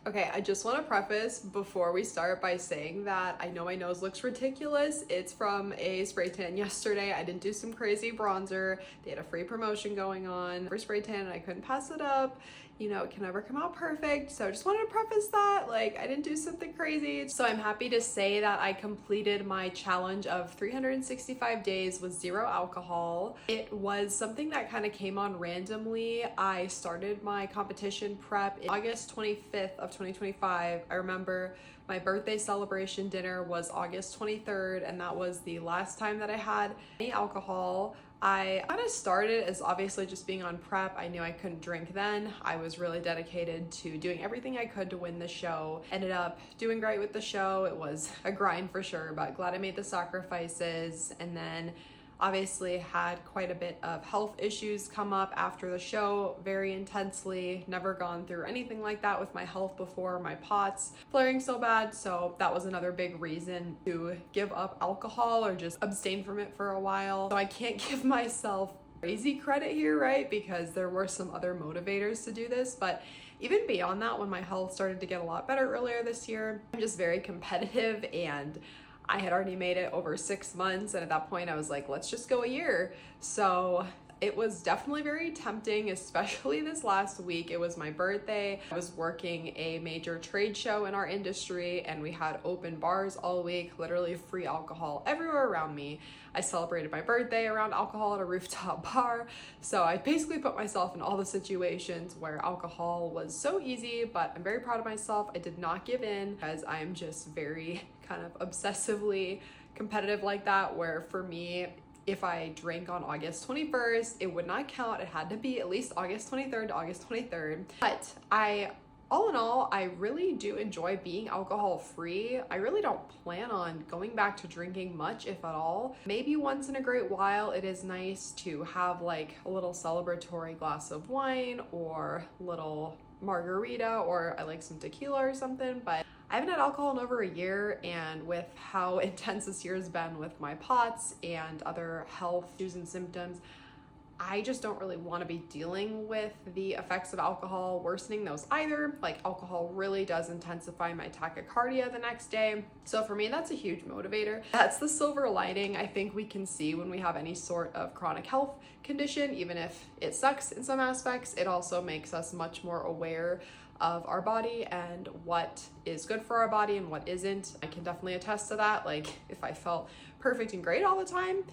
Okay, I just want to preface before we start by saying that I know my nose looks ridiculous. It's from a spray tan yesterday. I didn't do some crazy bronzer. They had a free promotion going on for spray tan and I couldn't pass it up. You know, it can never come out perfect. So I just wanted to preface that, like, I didn't do something crazy. So I'm happy to say that I completed my challenge of 365 days with zero alcohol. It was something that kind of came on randomly. I started my competition prep in August 25th of 2025. I remember my birthday celebration dinner was August 23rd, and that was the last time that I had any alcohol. I kind of started as obviously just being on prep. I knew I couldn't drink then. I was really dedicated to doing everything I could to win the show. Ended up doing great with the show. It was a grind for sure, but glad I made the sacrifices. And then obviously had quite a bit of health issues come up after the show very intensely. Never gone through anything like that with my health before, my POTS flaring so bad. So that was another big reason to give up alcohol or just abstain from it for a while. So I can't give myself crazy credit here, right? Because there were some other motivators to do this, but even beyond that, when my health started to get a lot better earlier this year, I'm just very competitive, and I had already made it over 6 months, and at that point I was like, let's just go a year. So it was definitely very tempting, especially this last week. It was my birthday. I was working a major trade show in our industry, and we had open bars all week, literally free alcohol everywhere around me. I celebrated my birthday around alcohol at a rooftop bar. So I basically put myself in all the situations where alcohol was so easy, but I'm very proud of myself. I did not give in because I'm just very kind of obsessively competitive like that, where for me, if I drank on August 21st, it would not count. It had to be at least August 23rd to August 23rd. But all in all, I really do enjoy being alcohol free. I really don't plan on going back to drinking much, if at all. Maybe once in a great while, it is nice to have like a little celebratory glass of wine or little margarita, or I like some tequila or something, but I haven't had alcohol in over a year, and with how intense this year has been with my POTS and other health issues and symptoms, I just don't really want to be dealing with the effects of alcohol worsening those either. Like, alcohol really does intensify my tachycardia the next day. So for me, that's a huge motivator. That's the silver lining I think we can see when we have any sort of chronic health condition. Even if it sucks in some aspects, it also makes us much more aware of our body and what is good for our body and what isn't. I can definitely attest to that. Like, if I felt perfect and great all the time,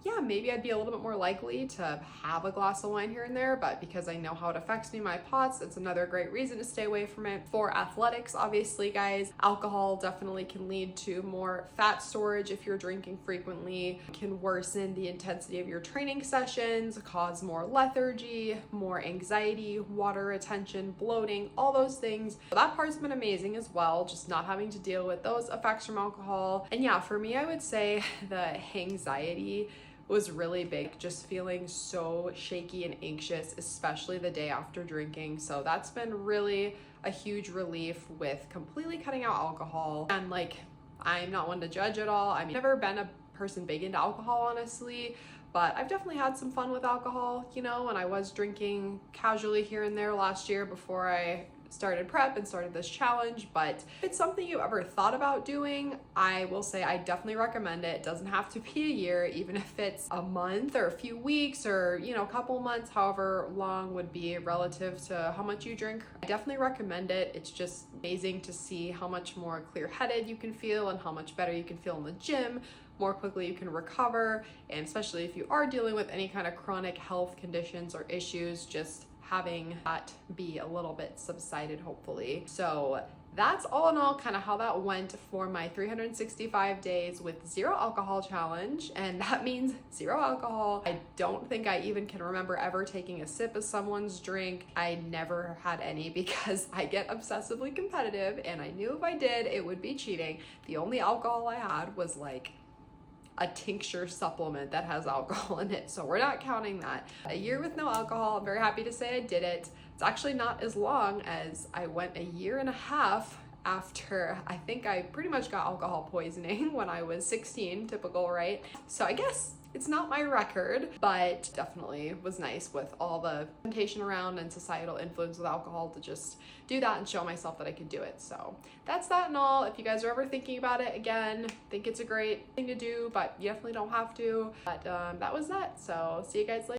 yeah, maybe I'd be a little bit more likely to have a glass of wine here and there, but because I know how it affects me, my POTS, it's another great reason to stay away from it. For athletics, obviously, guys, alcohol definitely can lead to more fat storage if you're drinking frequently. It can worsen the intensity of your training sessions, cause more lethargy, more anxiety, water retention, bloating, all those things. So that part's been amazing as well, just not having to deal with those effects from alcohol. And yeah, for me, I would say the anxiety was really big, just feeling so shaky and anxious, especially the day after drinking. So that's been really a huge relief with completely cutting out alcohol. And like, I'm not one to judge at all. I've never been a person big into alcohol, honestly, but I've definitely had some fun with alcohol, you know, and I was drinking casually here and there last year before I started prep and started this challenge. But if it's something you ever thought about doing, I will say I definitely recommend it. It doesn't have to be a year, even if it's a month or a few weeks or, you know, a couple months, however long would be relative to how much you drink. I definitely recommend it. It's just amazing to see how much more clear-headed you can feel and how much better you can feel in the gym, more quickly you can recover, and especially if you are dealing with any kind of chronic health conditions or issues, just having that be a little bit subsided, hopefully. So that's all in all kind of how that went for my 365 days with zero alcohol challenge. And that means zero alcohol. I don't think I even can remember ever taking a sip of someone's drink. I never had any because I get obsessively competitive, and I knew if I did, it would be cheating. The only alcohol I had was like a tincture supplement that has alcohol in it, so we're not counting that. A year with no alcohol, I'm very happy to say I did it. It's actually not as long as I went a year and a half after I think I pretty much got alcohol poisoning when I was 16, typical, right? So I guess It's not my record, but definitely was nice with all the temptation around and societal influence with alcohol to just do that and show myself that I could do it. So that's that and all. If you guys are ever thinking about it again, think it's a great thing to do, but you definitely don't have to. But that was that. So see you guys later.